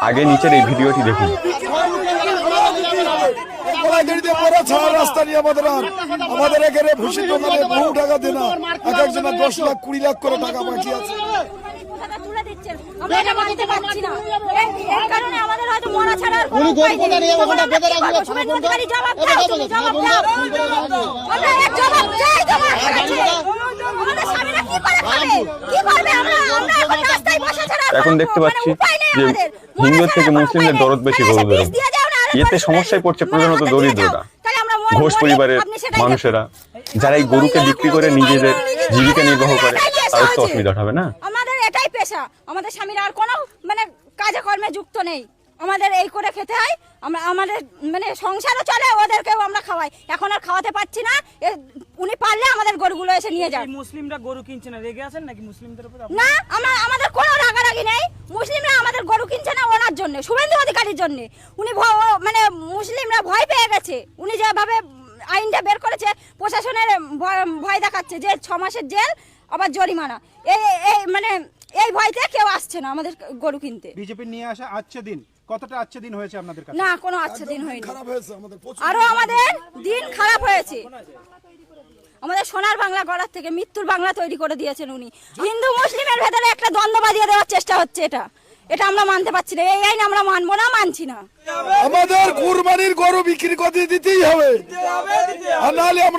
আগে নিচের এই ভিডিওটি দেখুন। রাস্তা নিয়ে আমাদের এখানে ভুসির দোকানে বহু টাকা দেনা, এক একজনের 10 লাখ 20 লাখ করে টাকা বাকি আছে। এখন দেখতে পাচ্ছি যে হিন্দু থেকে মুসলিমদের দরদ বেশি গরুদের, এতে সমস্যায় পড়ছে প্রধানত দরিদ্ররা, ঘোষ পরিবারের মানুষেরা, যারা এই গরুকে বিক্রি করে নিজেদের জীবিকা নির্বাহ করে, তাদের তো অসুবিধা হবে না। আমাদের এটাই পেশা, আমাদের স্বামীরা আর কোনো মানে কাজে কর্মে যুক্ত নেই, আমাদের এই করে খেতে হয়। আমরা আমাদের মানে সংসারও চলে, ওদেরকেও আমরা খাওয়াই। এখন আর খাওয়াতে পারছি না, উনি পারলে আমাদের গরুগুলো এসে নিয়ে যান। মুসলিমরা গরু কিনছে না, রেগে আছেন নাকি মুসলিমদের উপর? না, আমাদের কোনো রাগারাগি নেই। মুসলিমরা আমাদের গরু কিনছে না ওনার জন্য, শুভেন্দু অধিকারীর জন্য। উনি মানে মুসলিমরা ভয় পেয়ে গেছে, উনি যেভাবে আইনটা বের করেছে, প্রশাসনের ভয় দেখাচ্ছে যে 6 মাসের জেল আবার জরিমানা। এই মানে এই ভয়তে কেউ আসছে না আমাদের গরু কিনতে। বিজেপি নিয়ে আসা আচ্ছা দিন, কতটা আচ্ছা দিন হয়েছে আপনাদের কাছে? না, কোনো আচ্ছা দিন হয়নি, খারাপ হয়েছে আমাদের, আরো আমাদের দিন খারাপ হয়েছে। আমাদের সোনার বাংলা গড়ার থেকে মৃত্যুর বাংলা তৈরি করে দিয়েছেন উনি। হিন্দু মুসলিমের ভেতরে একটা দ্বন্দ্ব বাঁধিয়ে দেওয়ার চেষ্টা হচ্ছে, এটা আমরা মানতে পারছি না। এই আইন আমরা মানবো না, মানছি না। আমাদের কুরবানির গরু বিক্রি করে দিতেই হবে, আর নাহলে আমরা